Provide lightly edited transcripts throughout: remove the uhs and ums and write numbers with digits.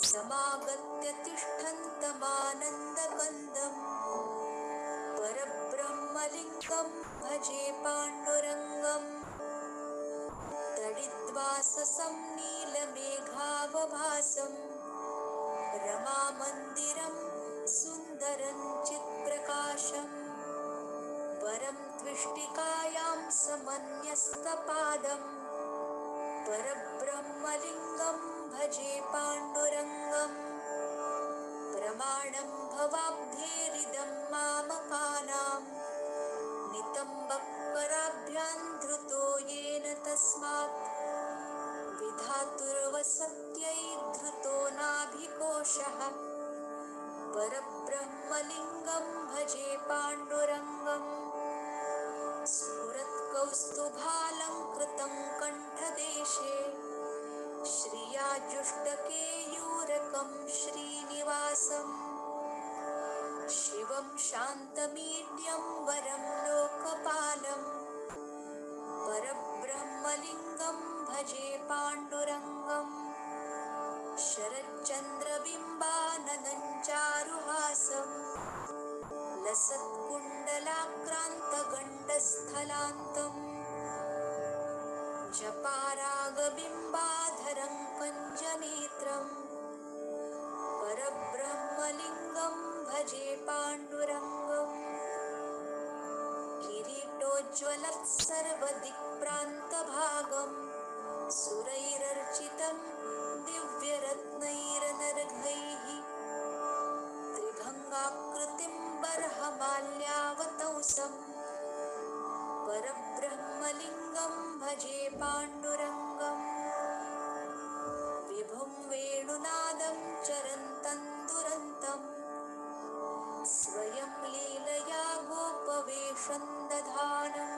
समागत्य तिष्ठन्तमानन्दकन्दम् परब्रह्मलिङ्गं भजे पाण्डुरङ्गम् तडिद्वाससं नीलमेघावभासं रमामन्दिरं सुन्दरं चित्प्रकाशम् परं त्विष्टिकायां समन्यस्तपादम् परब्रह्मलिङ्गं भजे पाण्डुरङ्गम् प्रमाणं भवाब्धेरिदं मामकानां नितम्बकराभ्यां धृतो येन तस्मात् विधातुर्वसत्यै धृतो नाभिकोशः परब्रह्मलिङ्गं भजे पाण्डुरङ्गम् स्फुरत्कौस्तुभालङ्कृतं कण्ठदेशे श्रियाजुष्टकेयूरकं श्रीनिवासम् शिवं शान्तमीड्यं वरं लोकपालं परब्रह्मलिङ्गं भजे पाण्डुरङ्गम् शरच्चन्द्रबिम्बाननं चारुहासं लसत्कुण्डलाक्रान्तगण्डस्थलान्तम् जपारागबिम्बाधरं पञ्चनेत्रम् परब्रह्मलिङ्गं भजे पाण्डुरङ्गम् किरीटोज्ज्वलत्सर्वदिक्प्रान्तभागं सुरैरर्चितं दिव्यरत्नैरनर्घैः त्रिभङ्गाकृतिं बर्हमाल्यावतंसं परब्रह्मलिङ्गं भजे पाण्डुरङ्गम् विभुं वेणुनादं चरन्तं दुरन्तं स्वयं लीलया गोपवेशं दधानं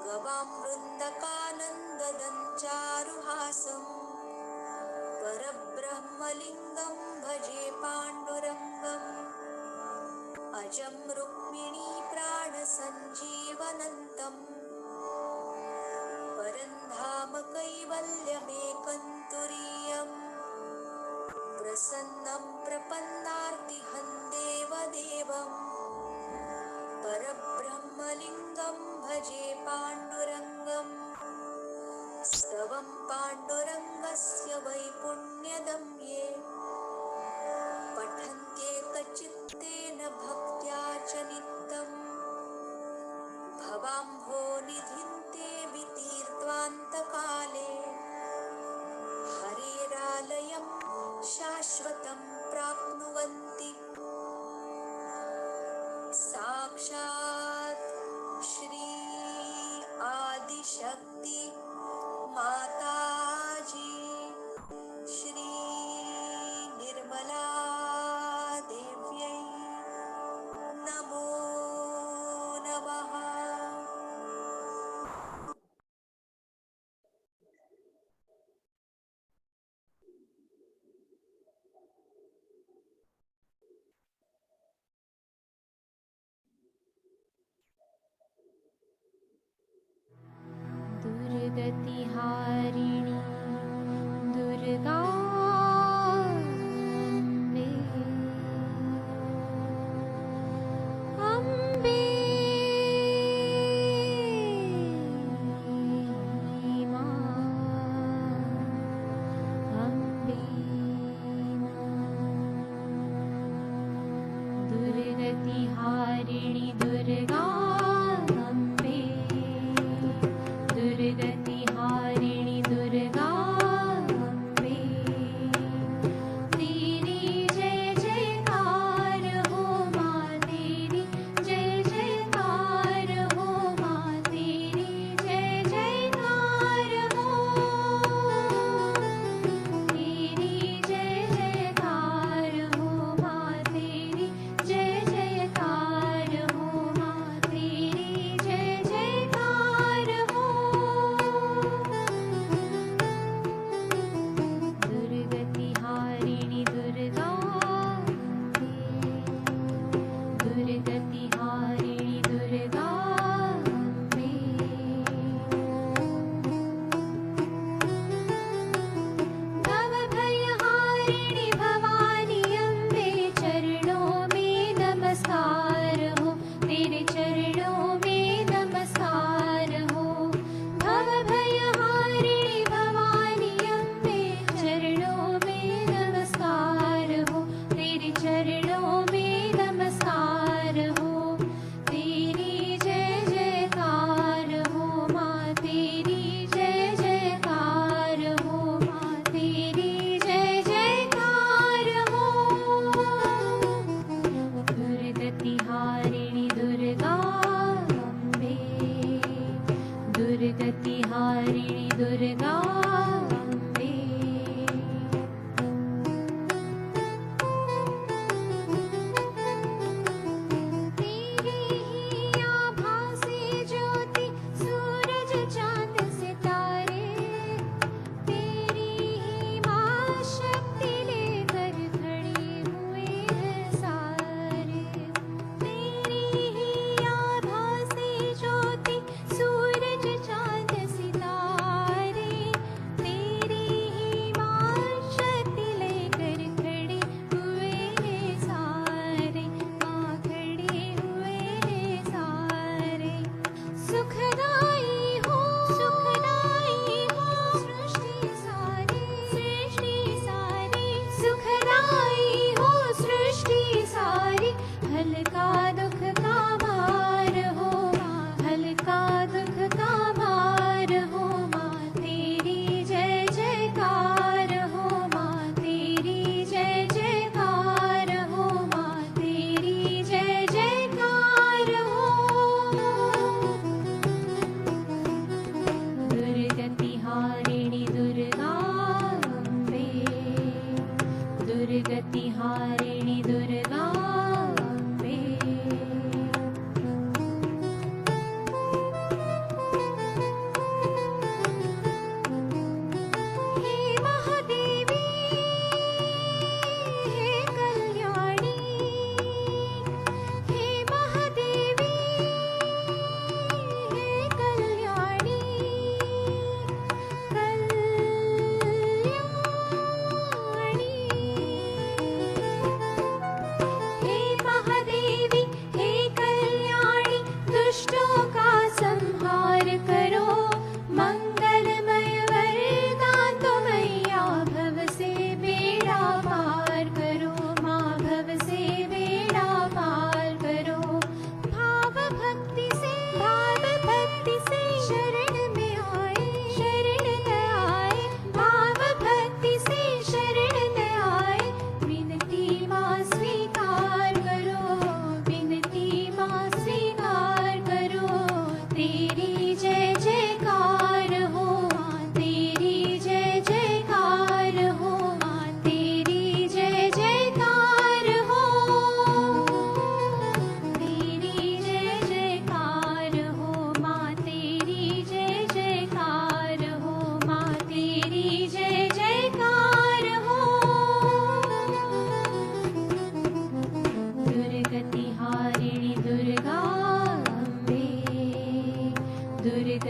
गवां वृन्दकानन्ददं चारुहासं परब्रह्मलिङ्गं भजे पाण्डुरङ्गम् अजं रुक्मिणी प्राणसञ्जीवनन्तम् परन्धाम कैवल्यमेकन्तुरीयम् प्रसन्नं प्रपन्नार्तिहं देवदेवम् परब्रह्मलिङ्गं भजे पाण्डुरङ्गम् स्तवं पाण्डुरङ्गस्य वैपुण्यदं ये पठन्त्येकचित्तेन भक्त्या च नित्यम् भवाम्भोनिधिं ते वितीर्त्वान्तकाले हरेरालयं शाश्वतं प्राप्नुवन्ति साक्षात् श्री आदिशक्ति माताजी श्री निर्मला देव्यै नमो नमः। दुर्गतिहारिणी दुर्गा अम्बे अम्बे दुर्गतिहारिणी दुर्गा अम्बे दुर्गतिहारिणी दुर्गा अम्बे तेरी जय जयकार हो माँ तेरी जय जयकार हो माँ तेरी जय जयकार हो तेरी जय जयकार हो माँ तेरी जय जयकार हो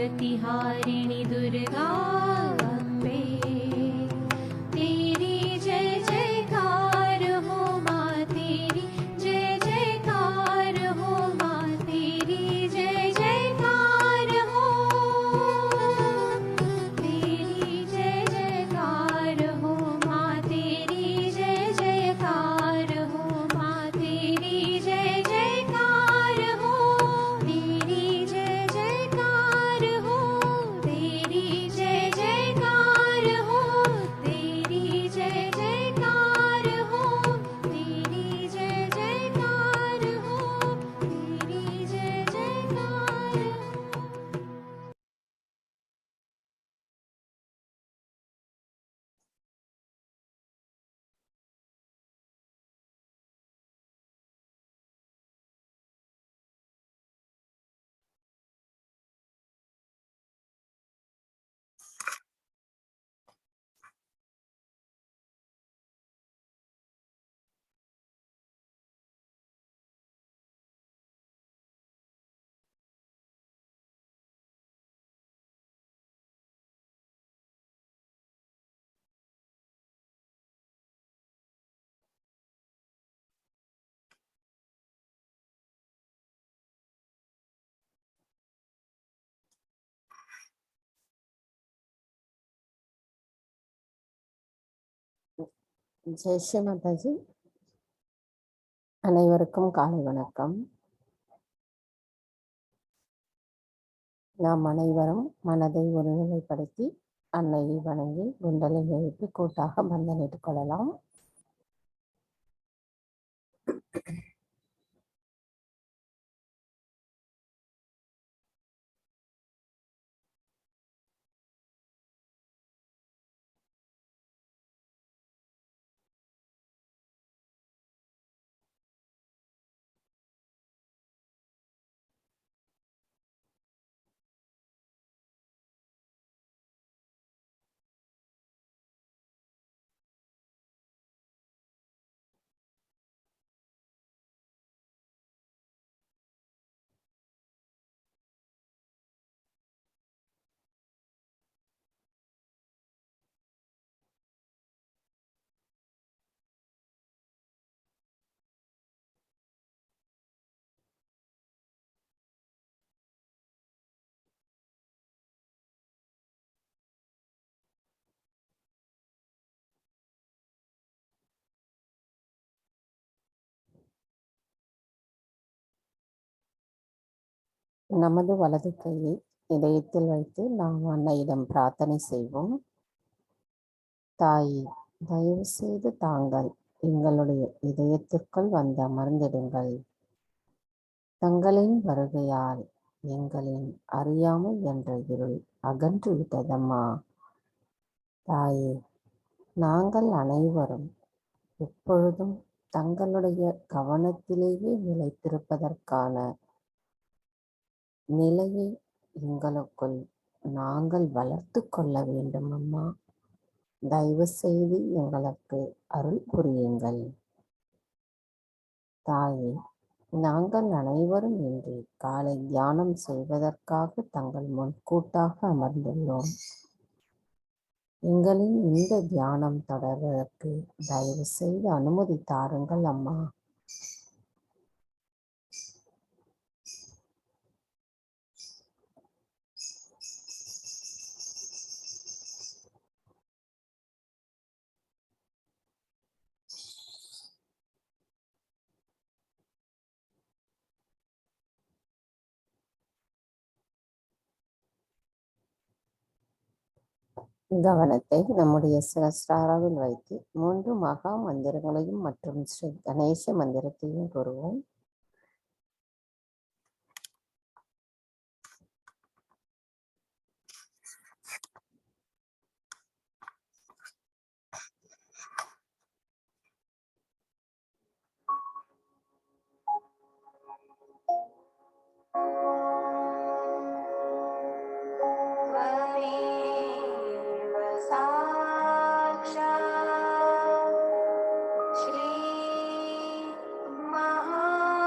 प्रतिहारिणि दुर्गा अम्बे। तेरी जय जयकार हो माँ, तेरी जय जयकार हो माँ, तेरी जय जयकार हो। तेरी जय जयकार हो माँ, तेरी जय जयकार हो माँ, तेरी जय जयकार हो। तेरी जय जयकार हो, तेरी जय जयकार हो, तेरी जय जयकार हो, तेरी जय जयकार हो, तेरी जय जयकार हो। ஜெய் ஸ்ரீ மாதாஜி. அனைவருக்கும் காலை வணக்கம். நாம் அனைவரும் மனதை ஒருநிலைப்படுத்தி அன்னையை வணங்கி குண்டலை எழுப்பி கூட்டாக பந்தனிட்டுக் கொள்ளலாம். நமது வலது கையை இதயத்தில் வைத்து நாம் அன்னையிடம் பிரார்த்தனை செய்வோம். தாயே, தயவு செய்து தாங்கள் எங்களுடைய இதயத்திற்குள் வந்து அமர்ந்திடுங்கள். தங்களின் வருகையால் எங்களின் அறியாமை என்ற இருள் அகன்று விட்டதம்மா. தாயே, நாங்கள் அனைவரும் எப்பொழுதும் தங்களுடைய கவனத்திலேயே நிலைத்திருப்பதற்கான நிலையை எங்களுக்குள் நாங்கள் வளர்த்து கொள்ள வேண்டும் அம்மா. தயவு செய்து எங்களுக்கு அருள் புரியுங்கள். தாயே, நாங்கள் அனைவரும் இன்று காலை தியானம் செய்வதற்காக தங்கள் முன் கூட்டாக அமர்ந்துள்ளோம். எங்களின் இந்த தியானம் தொடர்வதற்கு தயவு செய்து அனுமதி தாருங்கள் அம்மா. கவனத்தை நம்முடைய சிரஸ்தாராவில் வைத்து 3 மகா மந்திரங்களையும் மற்றும் ஸ்ரீ கணேச மந்திரத்தையும் கூறுவோம். श्री महा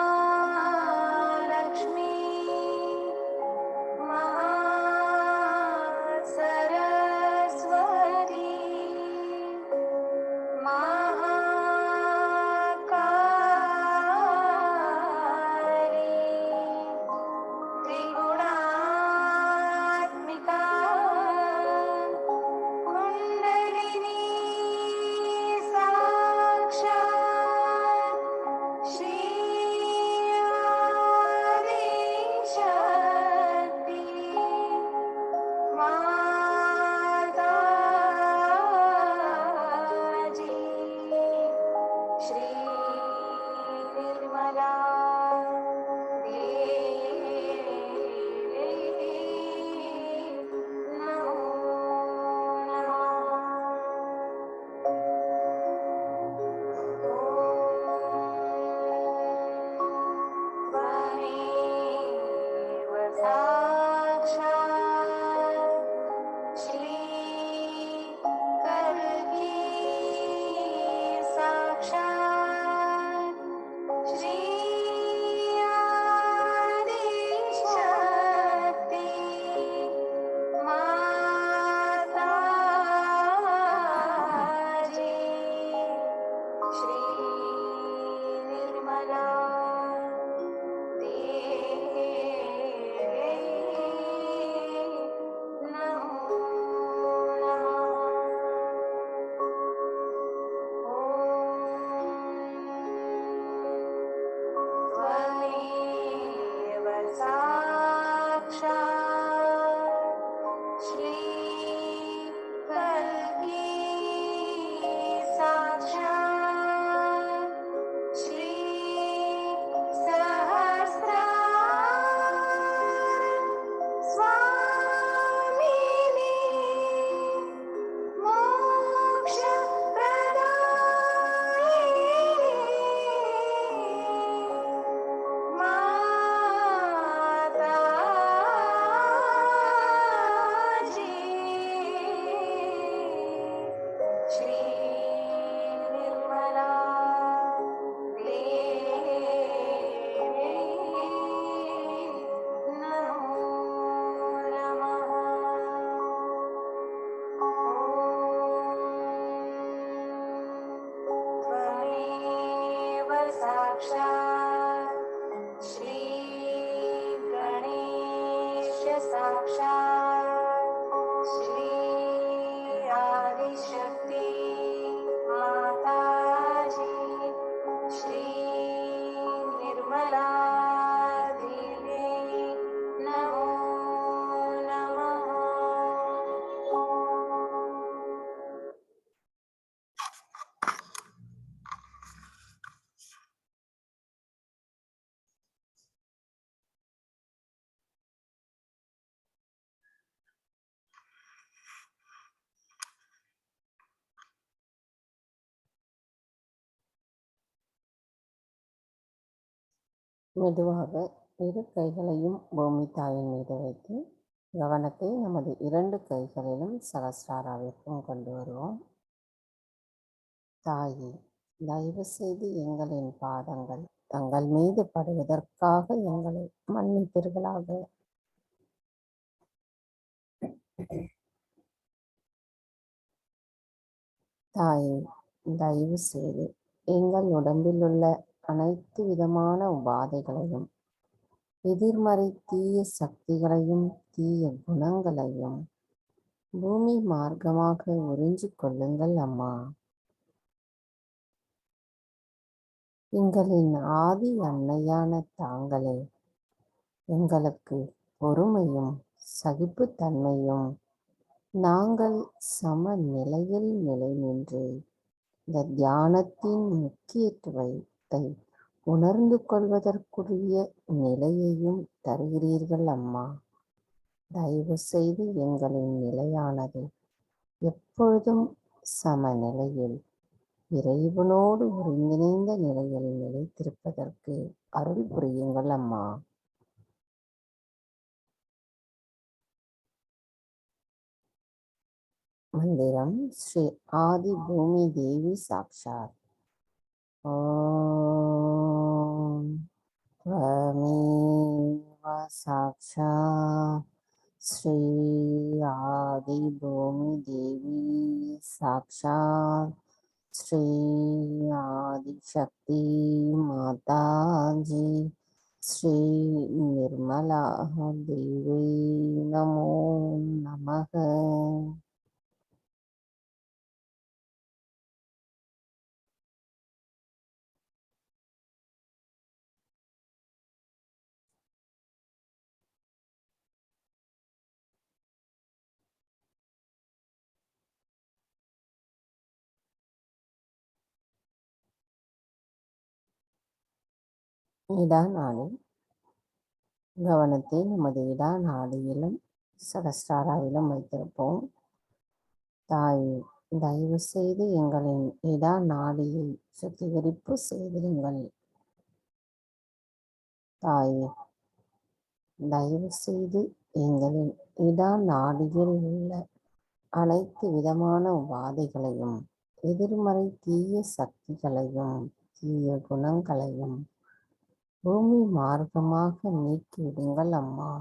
साक्षात् श्री आदिशक्ति माताजी श्री निर्मला देवी नमो नमः। மெதுவாக இரு கைகளையும் பூமி தாயின் மீது வைத்து கவனத்தை நமது 2 கைகளிலும் சகஸ்ராராவிற்கும் கொண்டு வருவோம். தாயே, தயவு செய்து எங்களின் பாதங்கள் தங்கள் மீது படுவதற்காக எங்களை மன்னிப்பீர்களாக. தாயே, தயவு செய்து எங்கள் உடம்பில் உள்ள அனைத்து விதமான உபாதைகளையும் எதிர்மறை தீய சக்திகளையும் தீய குணங்களையும் பூமி மார்க்கமாக உறிஞ்சிக் கொள்ளுங்கள் அம்மா. எங்களின் ஆதி அன்னையான தாங்களே எங்களுக்கு பொறுமையும் சகிப்புத்தன்மையும் நாங்கள் சமநிலையில் நிலை நின்று இந்த தியானத்தின் முக்கியத்துவத்தை உணர்ந்து கொள்வதற்குரிய நிலையையும் தருகிறீர்கள் அம்மா. தயவு செய்து எங்களின் நிலையானது எப்பொழுதும் சமநிலையில் இறைவனோடு ஒருங்கிணைந்த நிலையில் நிலைத்திருப்பதற்கு அருள் புரியுங்கள் அம்மா. மந்திரம் ஸ்ரீ ஆதி பூமி தேவி சாக்ஷாத். ஓம் त्वमेव साक्षात् श्री आदिभूमि देवी साक्षात् श्री आदिशक्ति माताजी श्री निर्मला देवी नमो नमः. இடாநாடி கவனத்தை நமது இடாநாடியிலும் சகஸ்ராராவிலும் வைத்திருப்போம். தாயே, தயவு செய்து எங்களின் இடாநாடியை சுத்திகரிப்பு செய்திருங்கள். தாயே, தயவு செய்து எங்களின் இடாநாடியில் உள்ள அனைத்து விதமான உபாதைகளையும் எதிர்மறை தீய சக்திகளையும் தீய குணங்களையும் பூமி மார்க்கமாக நீக்கிவிடுங்கள் அம்மா.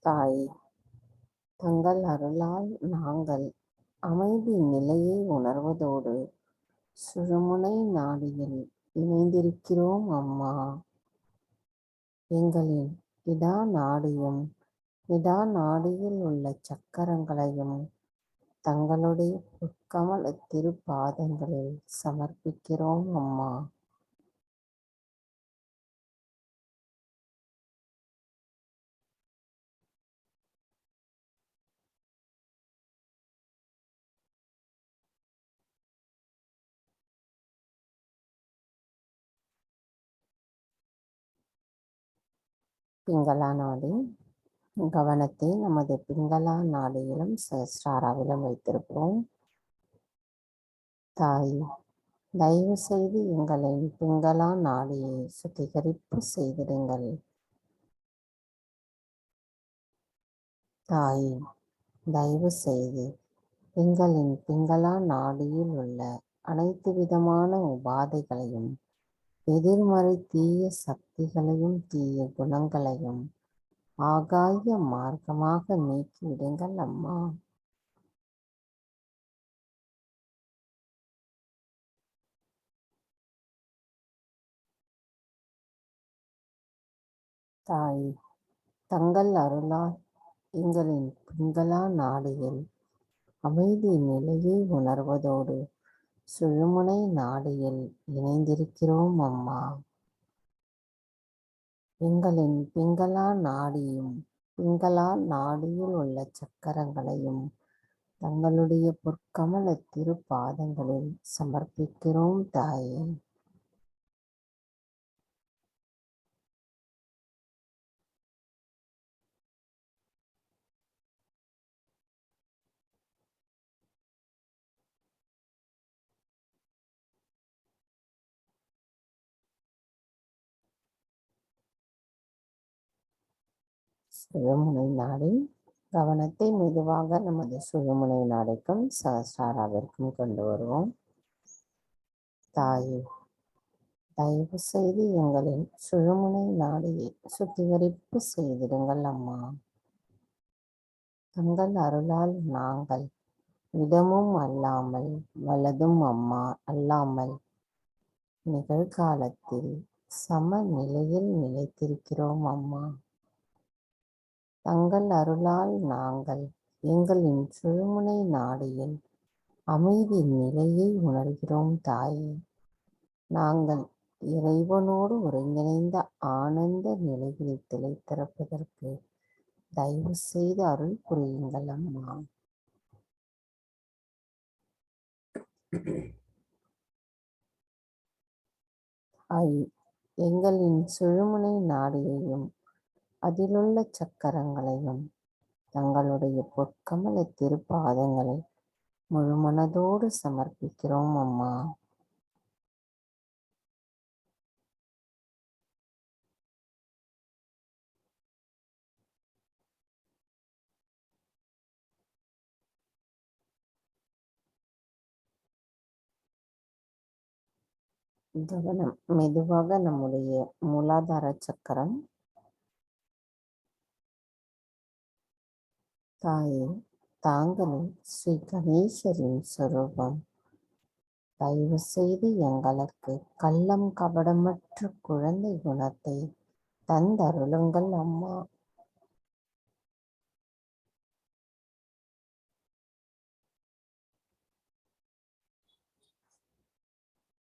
தாயே, தங்கள் அருளால் நாங்கள் அமைதி நிலையை உணர்வதோடு சுழுமுனை நாடியில் இணைந்திருக்கிறோம் அம்மா. எங்களின் இடா நாடியும் இடா நாடியில் உள்ள சக்கரங்களையும் தங்களுடைய பொற்கமல திருப்பாதங்களில் சமர்ப்பிக்கிறோம் அம்மா. பிங்களா நாடி கவனத்தை நமது பிங்களா நாடியிலும் சஹஸ்ராராவிலும் வைத்திருக்கிறோம். தாய், தயவு செய்து எங்களின் பிங்களா நாடியை சுத்திகரிப்பு செய்திடுங்கள். தாய், தயவு செய்து எங்களின் பிங்களா நாடியில் உள்ள அனைத்து விதமான உபாதைகளையும், எதிர்மறை தீய சக்திகளையும் தீய குணங்களையும் ஆகாய மார்க்கமாக நீக்கிவிடுங்கள் அம்மா. தாய், தங்கள் அருளால் எங்களின் பிங்களா நாடியில் அமைதி நிலையை உணர்வதோடு சுழுமுனை நாடியில் இணைந்திருக்கிறோம் அம்மா. எங்களின் பிங்களா நாடியும் பிங்களா நாடியில் உள்ள சக்கரங்களையும் தங்களுடைய பொற்கமல திருப்பாதங்களில் சமர்ப்பிக்கிறோம் தாயே. சுழுமுனை நாடி கவனத்தை மெதுவாக நமது சுழுமுனை நாடைக்கும் சகஸ்ராராவிற்கும் கொண்டு வருவோம். தாயே, தயவு செய்து எங்களின் சுழுமுனை நாடியை சுத்திகரிப்பு செய்திடுங்கள் அம்மா. தங்கள் அருளால் நாங்கள் இடமும் அல்லாமல் வலதும் அம்மா அல்லாமல் நிகழ்காலத்தில் சமநிலையில் நிலைத்திருக்கிறோம் அம்மா. தங்கள் அருளால் நாங்கள் எங்களின் சுழுமுனை நாடியில் அமைதி நிலையை உணர்கிறோம் தாயே. நாங்கள் இறைவனோடு ஒருங்கிணைந்த ஆனந்த நிலைகளில் திளைத்திருப்பதற்கு தயவு செய்து அருள் புரியுங்கள் அம்மா. எங்களின் சுழுமுனை நாடியையும் அதிலுள்ள சக்கரங்களையும் தங்களுடைய பொற்கமல திருப்பாதங்களை முழு மனதோடு சமர்ப்பிக்கிறோம் அம்மா. கவனம் மெதுவாக நம்முடைய மூலாதார சக்கரம். தாயே, தாங்களே ஸ்ரீ கணேசரின் சொரூபம். தயவு செய்து எங்களுக்கு கள்ளம் கபடமற்ற குழந்தை குணத்தை தந்தருளுங்கள் அம்மா.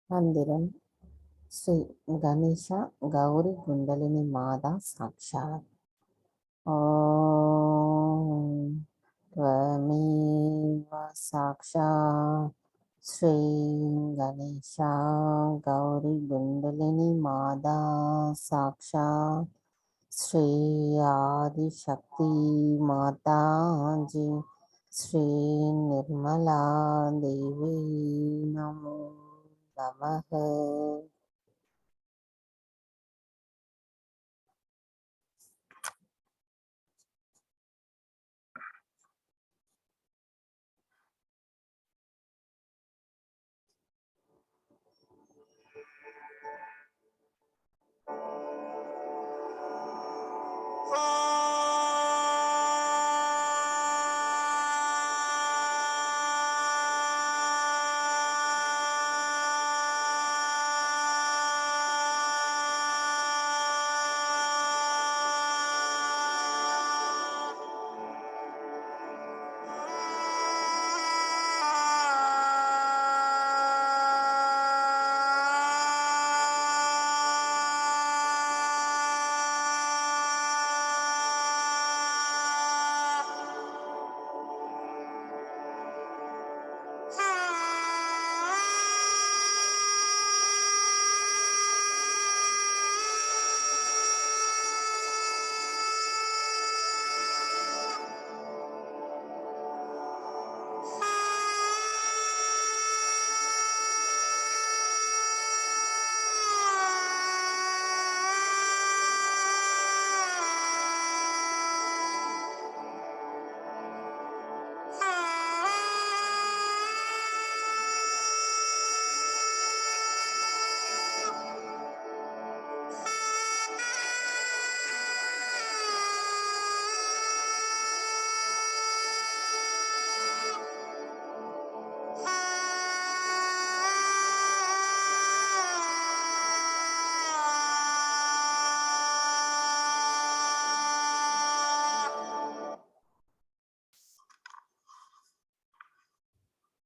மந்திரம் ஸ்ரீ கணேஷா கௌரி குண்டலினி மாதா சாட்சாத். ஓம் त्वमेव साक्षात् श्री गणेशा गौरी कुंडलिनी माता साक्षात् श्री आदिशक्ति माता जी श्री निर्मला देवी नमो नमः.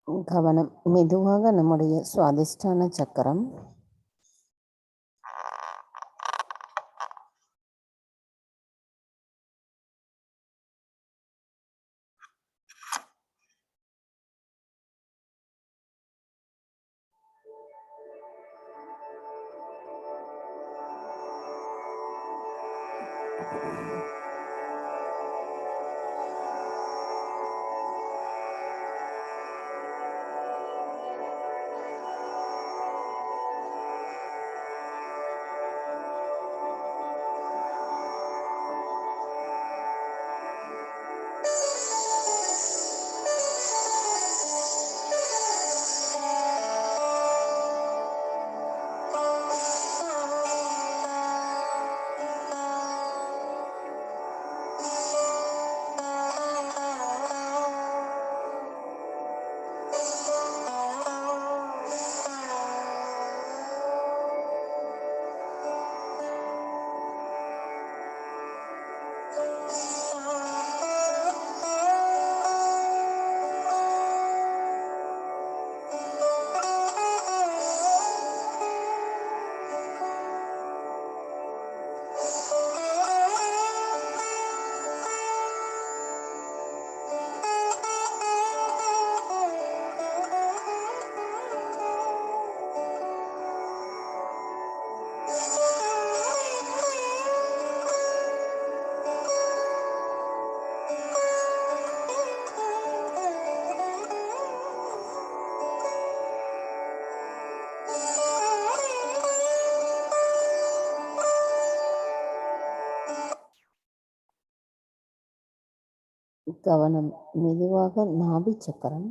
கவனம் மெதுவாக நம்முடைய சுவாதிஷ்டான சக்கரம், கவனம் மெதுவாக நாபி சக்கரம்,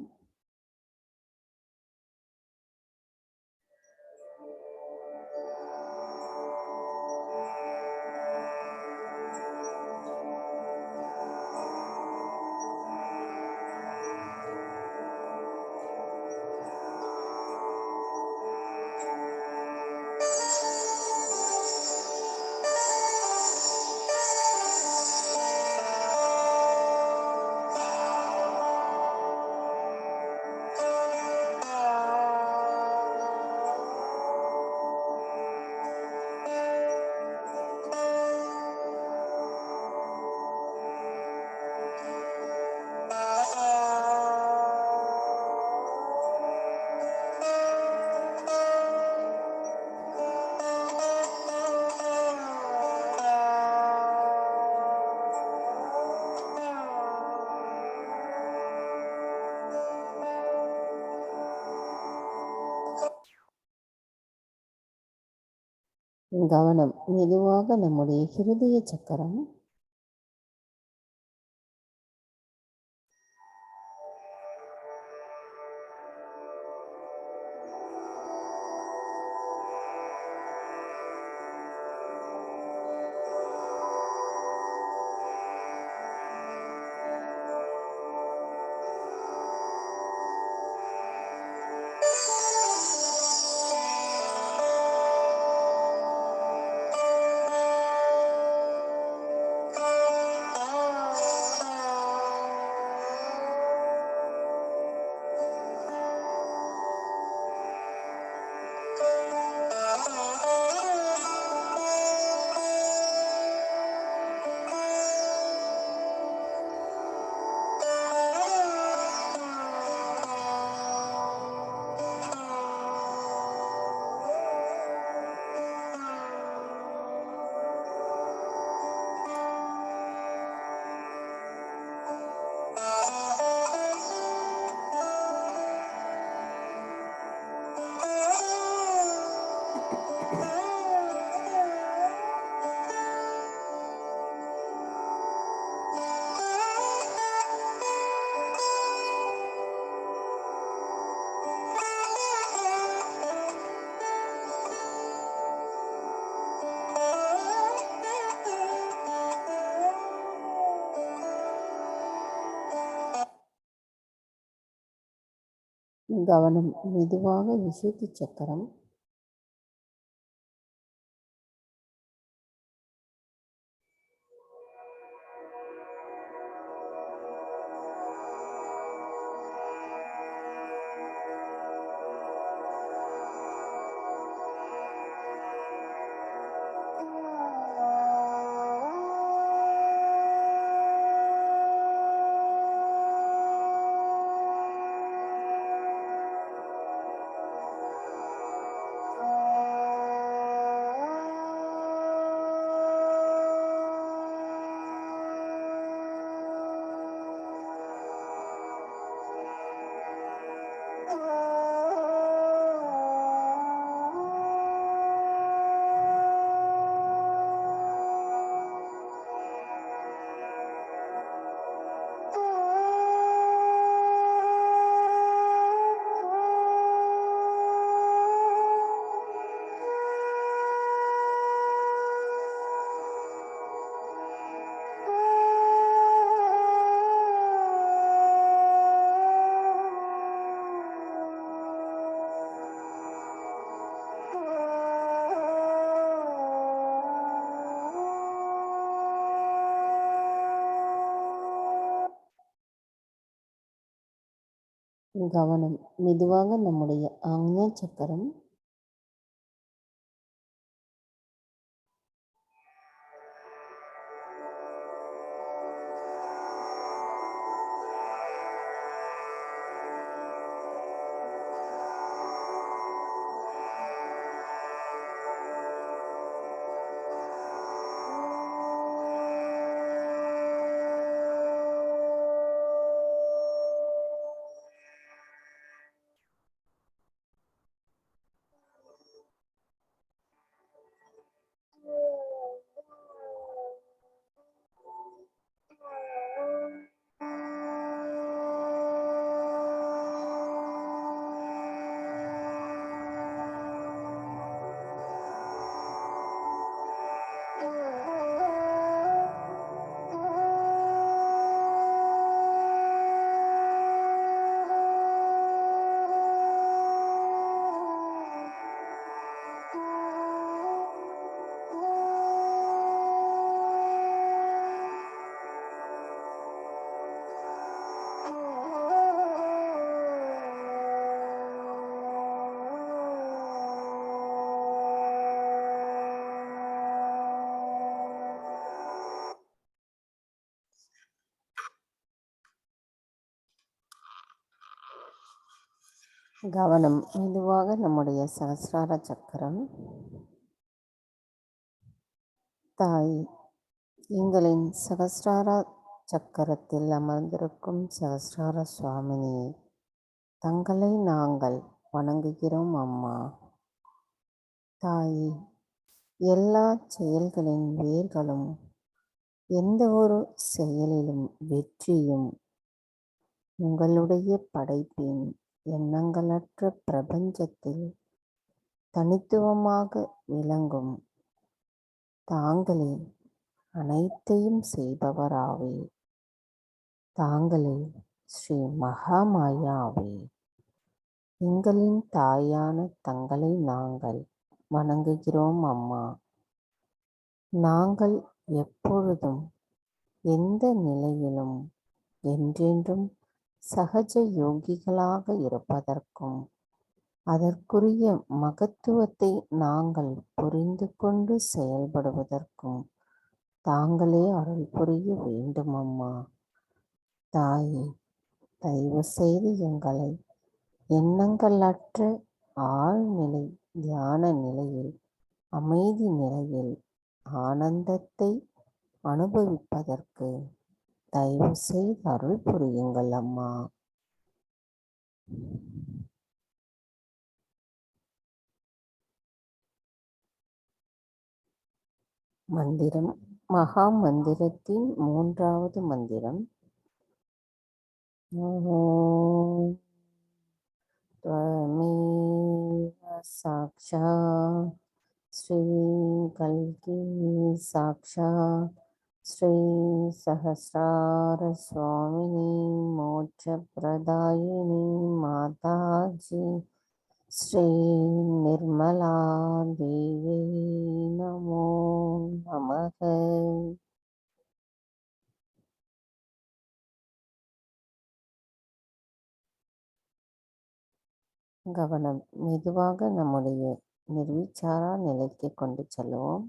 கவனம் மெதுவாக நம்முடைய ஹிருதய சக்கரம், கவனம் மெதுவாக விசுத்தி சக்கரம், கவனம். மெதுவாக நம்முடைய ஆக்ஞா சக்கரம் கவனம். மெதுவாக நம்முடைய சகஸ்ரார சக்கரம். தாய், எங்களின் சகஸ்ரார சக்கரத்தில் அமர்ந்திருக்கும் சகஸ்ரார சுவாமினியை தங்களை நாங்கள் வணங்குகிறோம் அம்மா. தாயே, எல்லா செயல்களின் வேர்களும் எந்த ஒரு செயலிலும் வெற்றியும் உங்களுடைய படைப்பின் எண்ணங்களற்ற பிரபஞ்சத்தில் தனித்துவமாக விளங்கும் தாங்களே அனைத்தையும் செய்பவராவே. தாங்களே ஸ்ரீ மகாமாயாவே. எங்களின் தாயான தங்களை நாங்கள் வணங்குகிறோம் அம்மா. நாங்கள் எப்பொழுதும் எந்த நிலையிலும் என்றென்றும் சகஜ யோகிகளாக இருப்பதற்கும் அதற்குரிய மகத்துவத்தை நாங்கள் புரிந்து கொண்டு செயல்படுவதற்கும் தாங்களே அருள் புரிய வேண்டும் அம்மா. தாயே, தயவு செய்து எங்களை எண்ணங்களற்ற ஆழ்நிலை தியான நிலையில், அமைதி நிலையில் ஆனந்தத்தை அனுபவிப்பதற்கு தயவு செய்து அருள் புரியுங்கள் அம்மா. மந்திரம். மகா மந்திரத்தின் 3வது மந்திரம். ஓம் त्वमेव साक्षात् श्री कल्की साक्षात् श्री सहस्रार स्वामिनी मोक्षप्रदायिनी माताजी श्री निर्मला देवी नमो नमः. கவனம். மெதுவாக நம்முடைய நிர்விச்சாரா நிலைக்கு கொண்டு செல்வோம்.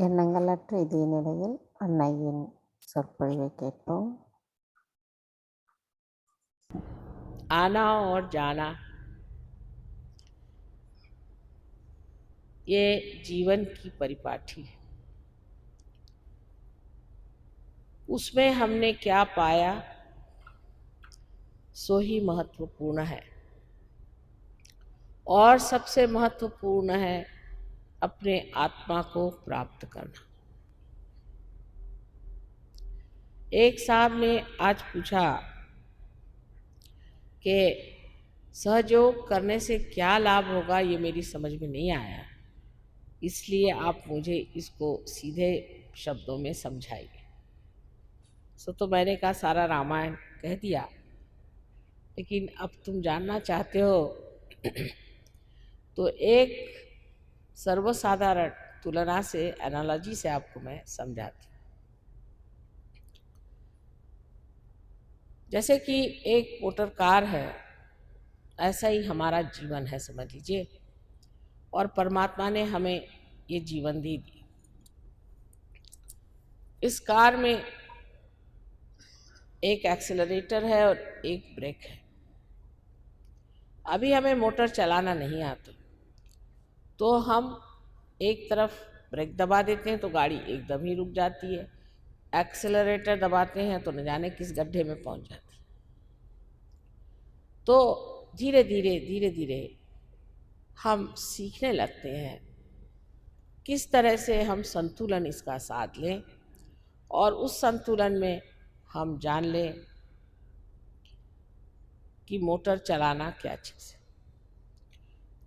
எண்ணங்களற்ற இதே நிலையில் அன்னையின் சொற்பொழிவை கேட்போம். आना और जाना ये जीवन की परिपाटी है। उसमें हमने क्या पाया सो ही महत्वपूर्ण है, और सबसे महत्वपूर्ण है अपने आत्मा को प्राप्त करना। एक साहब ने आज पूछा कि सहयोग करने से क्या लाभ होगा, ये मेरी समझ में नहीं आया, इसलिए आप मुझे इसको सीधे शब्दों में समझाइए। तो मैंने कहा सारा रामायण कह दिया, लेकिन अब तुम जानना चाहते हो तो एक सर्वसाधारण तुलना से, एनालॉजी से आपको मैं समझाती हूँ। जैसे कि एक मोटर कार है, ऐसा ही हमारा जीवन है समझ लीजिए, और परमात्मा ने हमें ये जीवन दे दी। इस कार में एक एक्सेलरेटर है और एक ब्रेक है। अभी हमें मोटर चलाना नहीं आता, तो हम एक तरफ ब्रेक दबा देते हैं तो गाड़ी एकदम ही रुक जाती है, एक्सेलरेटर दबाते हैं तो न जाने किस गड्ढे में पहुंच जाती है। तो धीरे धीरे हम सीखने लगते हैं किस तरह से हम संतुलन इसका साध लें, और उस संतुलन में हम जान लें कि मोटर चलाना क्या चीज़ है।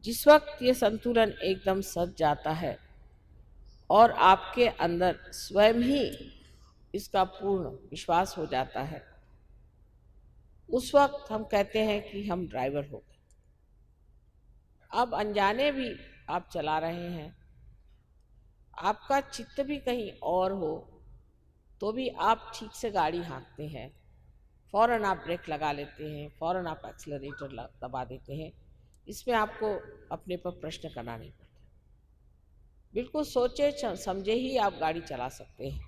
जिस वक्त ये संतुलन एकदम सज जाता है और आपके अंदर स्वयं ही इसका पूर्ण विश्वास हो जाता है, उस वक्त हम कहते हैं कि हम ड्राइवर हो गए। अब अनजाने भी आप चला रहे हैं, आपका चित्त भी कहीं और हो तो भी आप ठीक से गाड़ी हाँकते हैं, फ़ौरन आप ब्रेक लगा लेते हैं, फ़ौरन आप एक्सेलरेटर दबा देते हैं। इसमें आपको अपने पर प्रश्न करना नहीं पड़ता, बिल्कुल सोचे समझे ही आप गाड़ी चला सकते हैं।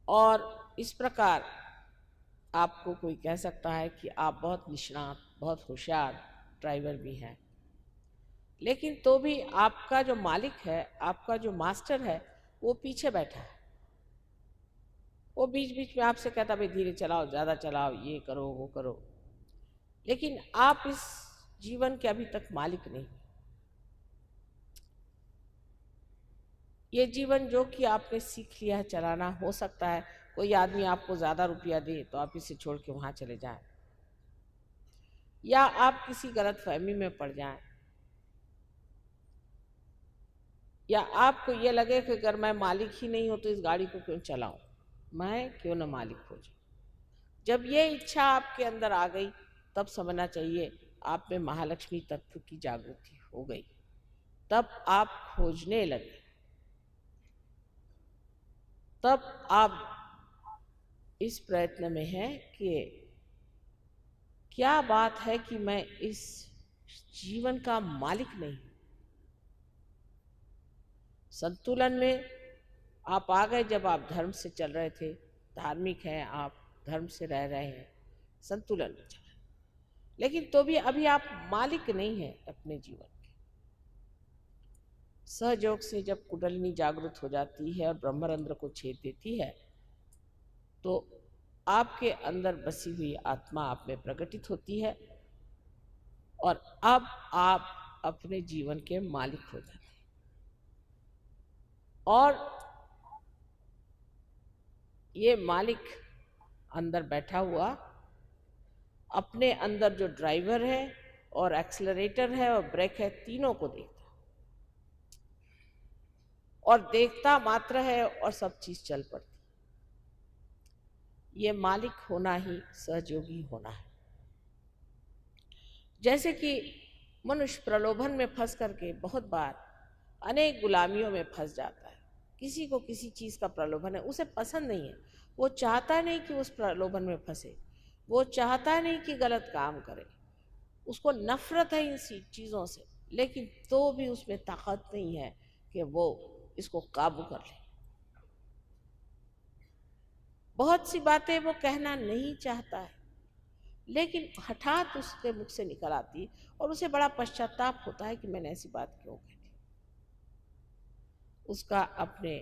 और इस प्रकार आपको कोई कह सकता है कि आप बहुत निष्णात, बहुत होशियार ड्राइवर भी हैं, लेकिन तो भी आपका जो मालिक है, आपका जो मास्टर है, वो पीछे बैठा है। वो बीच बीच में आपसे कहता भाई धीरे चलाओ, ज़्यादा चलाओ, ये करो वो करो, लेकिन आप इस जीवन के अभी तक मालिक नहीं। ये जीवन जो कि आपने सीख लिया है चलाना, हो सकता है कोई आदमी आपको ज़्यादा रुपया दे तो आप इसे छोड़ के वहाँ चले जाएं, या आप किसी गलत फहमी में पड़ जाएं, या आपको ये लगे कि अगर मैं मालिक ही नहीं हूँ तो इस गाड़ी को क्यों चलाऊं, मैं क्यों न मालिक हो जाऊं। जब ये इच्छा आपके अंदर आ गई, तब समझना चाहिए आप में महालक्ष्मी तत्व की जागृति हो गई। तब आप खोजने लगे, तब आप इस प्रयत्न में हैं कि क्या बात है कि मैं इस जीवन का मालिक नहीं। संतुलन में आप आ गए जब आप धर्म से चल रहे थे, धार्मिक हैं आप, धर्म से रह रहे हैं, संतुलन में चल रहे हैं, लेकिन तो भी अभी आप मालिक नहीं हैं अपने जीवन के। सहयोग से जब कुंडलिनी जागृत हो जाती है और ब्रह्मरंध्र को छेद देती है, तो आपके अंदर बसी हुई आत्मा आप में प्रकटित होती है, और अब आप अपने जीवन के मालिक हो जाते हैं। और ये मालिक अंदर बैठा हुआ अपने अंदर जो ड्राइवर है और एक्सेलरेटर है और ब्रेक है, तीनों को देखता, और देखता मात्र है और सब चीज चल पड़ती। ये मालिक होना ही सहयोगी होना है। जैसे कि मनुष्य प्रलोभन में फंस करके बहुत बार अनेक गुलामियों में फंस जाता है। किसी को किसी चीज़ का प्रलोभन है, उसे पसंद नहीं है, वो चाहता नहीं कि उस प्रलोभन में फंसे, वो चाहता नहीं कि गलत काम करे, उसको नफरत है इन चीज़ों से, लेकिन तो भी उसमें ताकत नहीं है कि वो इसको काबू कर ले। बहुत सी बातें वो कहना नहीं चाहता है, लेकिन हठात उसके मुख से निकल आती और उसे बड़ा पश्चाताप होता है कि मैंने ऐसी बात क्यों कही। उसका अपने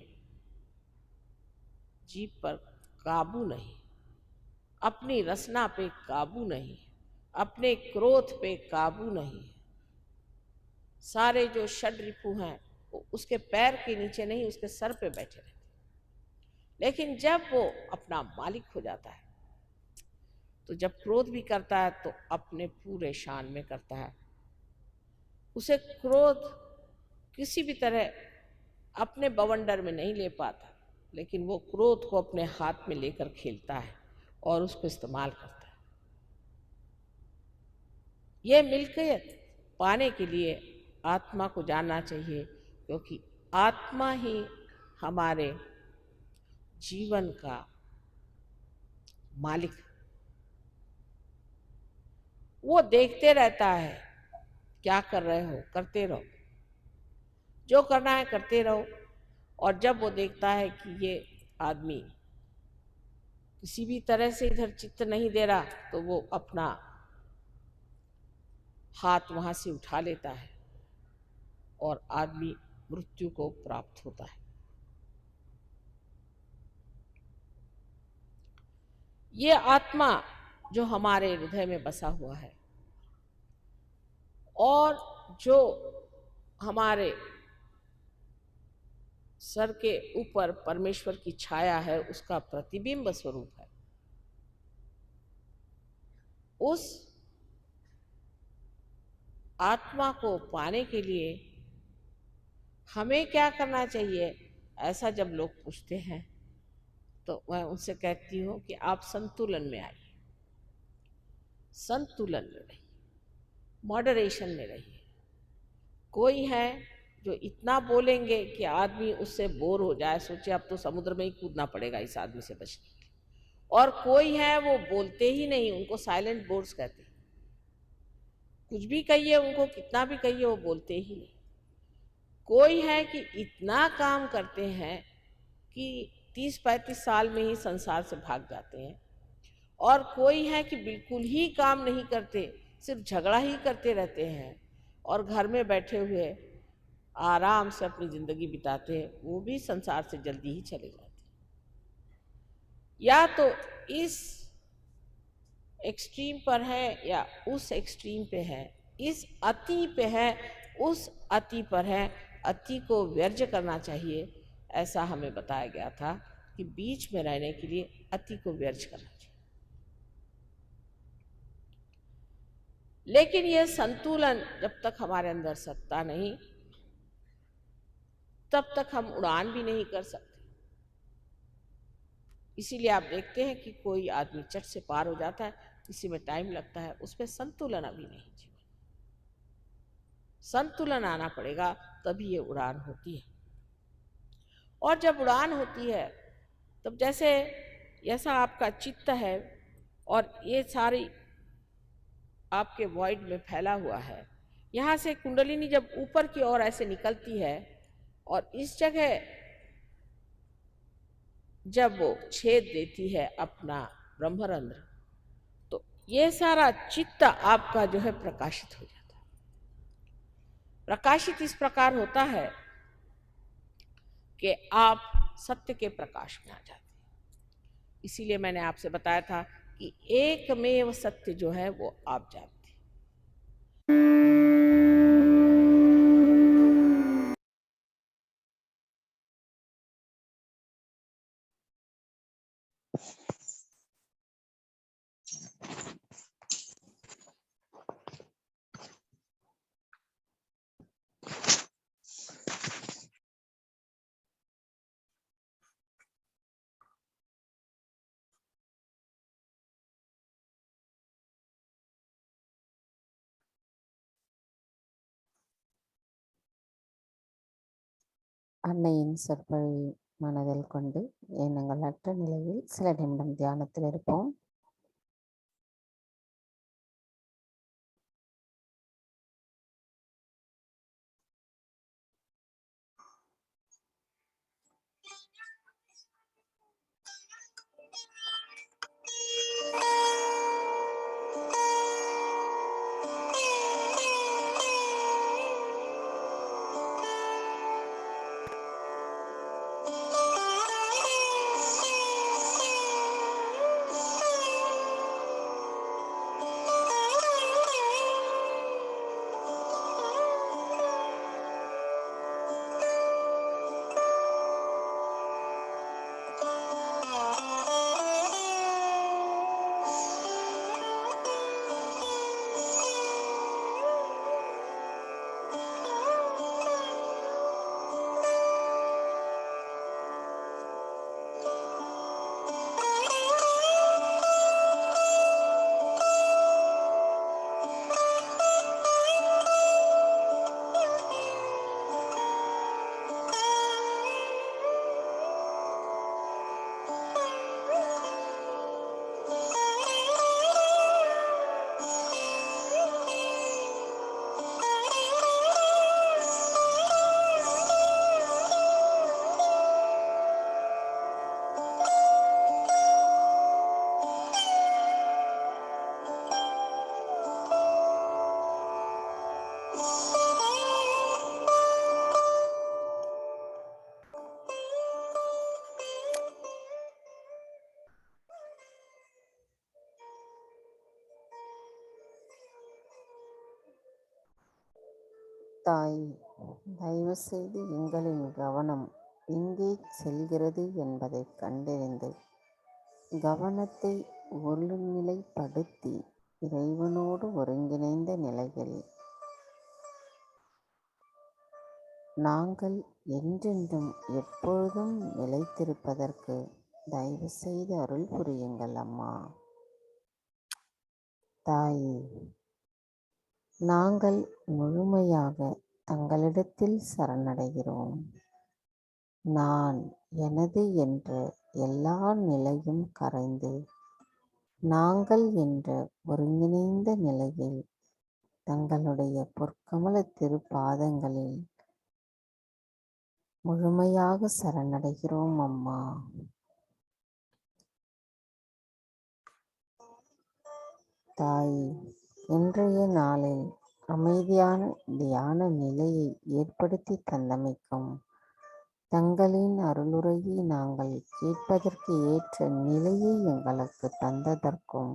जीभ पर काबू नहीं, अपनी रसना पे काबू नहीं, अपने क्रोध पे काबू नहीं। सारे जो षड रिपु हैं वो उसके पैर के नीचे नहीं, उसके सर पे बैठे रहते। लेकिन जब वो अपना मालिक हो जाता है, तो जब क्रोध भी करता है तो अपने पूरे शान में करता है। उसे क्रोध किसी भी तरह अपने बवंडर में नहीं ले पाता, लेकिन वो क्रोध को अपने हाथ में लेकर खेलता है और उसको इस्तेमाल करता है। ये मिल्कियत पाने के लिए आत्मा को जानना चाहिए, क्योंकि आत्मा ही हमारे जीवन का मालिक। वो देखते रहता है, क्या कर रहे हो करते रहो, जो करना है करते रहो। और जब वो देखता है कि ये आदमी किसी भी तरह से इधर चित्त नहीं दे रहा, तो वो अपना हाथ वहां से उठा लेता है और आदमी मृत्यु को प्राप्त होता है। ये आत्मा जो हमारे हृदय में बसा हुआ है और जो हमारे सर के ऊपर परमेश्वर की छाया है, उसका प्रतिबिंब स्वरूप है। उस आत्मा को पाने के लिए हमें क्या करना चाहिए, ऐसा जब लोग पूछते हैं तो मैं उनसे कहती हूँ कि आप संतुलन में आइए, संतुलन में रहिए, मॉडरेशन में रहिए। कोई है जो इतना बोलेंगे कि आदमी उससे बोर हो जाए, सोचे अब तो समुद्र में ही कूदना पड़ेगा इस आदमी से बचने के लिए। और कोई है वो बोलते ही नहीं, उनको साइलेंट बोर्ड्स कहते हैं। कुछ भी कहिए उनको, कितना भी कहिए, वो बोलते ही नहीं। कोई है कि इतना काम करते हैं कि 30-35 साल में ही संसार से भाग जाते हैं। और कोई है कि बिल्कुल ही काम नहीं करते, सिर्फ झगड़ा ही करते रहते हैं और घर में बैठे हुए आराम से अपनी जिंदगी बिताते हैं, वो भी संसार से जल्दी ही चले जाते हैं। या तो इस एक्सट्रीम पर है या उस एक्सट्रीम पे है, इस अति पे है, उस अति पर है। अति को वर्ज्य करना चाहिए, ऐसा हमें बताया गया था कि बीच में रहने के लिए अति को वर्ज्य करना चाहिए। लेकिन यह संतुलन जब तक हमारे अंदर सत्ता नहीं, तब तक हम उड़ान भी नहीं कर सकते। इसीलिए आप देखते हैं कि कोई आदमी चट से पार हो जाता है, किसी में टाइम लगता है, उसमें संतुलन अभी नहीं। जीवन संतुलन आना पड़ेगा, तभी ये उड़ान होती है। और जब उड़ान होती है तब जैसे ऐसा आपका चित्त है और ये सारी आपके वॉइड में फैला हुआ है, यहाँ से कुंडलिनी जब ऊपर की ओर ऐसे निकलती है और इस जगह जब वो छेद देती है अपना ब्रह्मरंध्र, तो ये सारा चित्त आपका जो है प्रकाशित हो जाता है। प्रकाशित इस प्रकार होता है कि आप सत्य के प्रकाश में आ जाते हैं। इसीलिए मैंने आपसे बताया था कि एकमेव सत्य जो है वो आप जानते हैं। அன்னையின் சொற்பொழிவை மனதில் கொண்டு எண்ணங்கள் அற்ற நிலையில் சில நிமிடம் தியானத்தில் இருப்போம். தாய், தயவு செய்து எங்களின் கவனம் எங்கே செல்கிறது என்பதை கண்டறிந்து கவனத்தை ஒருநிலைப்படுத்தி இறைவனோடு ஒருங்கிணைந்த நிலையில் நாங்கள் என்றென்றும் எப்பொழுதும் நிலைத்திருப்பதற்கு தயவு செய்து அருள் புரியுங்கள் அம்மா. தாயே, நாங்கள் முழுமையாக தங்களிடத்தில் சரணடைகிறோம். நான் எனது என்ற எல்லா நிலையும் கரைந்து நாங்கள் என்ற ஒருங்கிணைந்த நிலையில் தங்களுடைய பொற்கமல திருப்பாதங்களில் முழுமையாக சரணடைகிறோம் அம்மா. தாயே, இன்றைய நாளில் அமைதியான தியான நிலையை ஏற்படுத்தி தந்தமைக்கும், தங்களின் அருளுரையை நாங்கள் கேட்பதற்கு ஏற்ற நிலையை எங்களுக்கு தந்ததற்கும்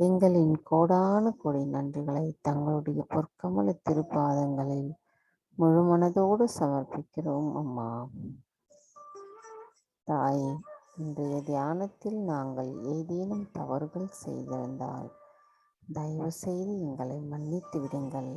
எங்களின் கோடான கோடி நன்றிகளை தங்களுடைய பொற்கமல திருப்பாதங்களில் முழுமனதோடு சமர்ப்பிக்கிறோம் அம்மா. தாயே, இன்றைய தியானத்தில் நாங்கள் ஏதேனும் தவறுகள் செய்திருந்தால் தயவு செய்து எங்களை மன்னித்து விடுங்கள்.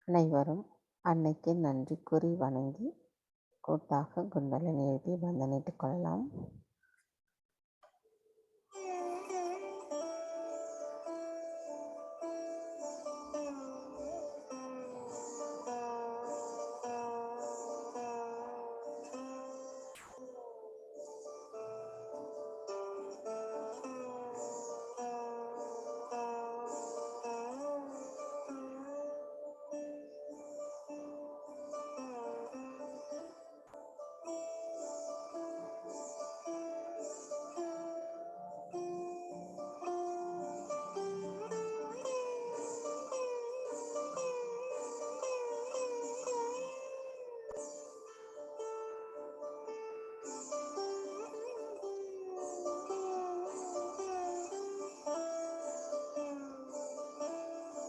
அனைவரும் அன்னைக்கு நன்றி கூறி வணங்கி கூட்டாக குண்டலினி எழுதி வந்தனிட்டுக் கொள்ளலாம்.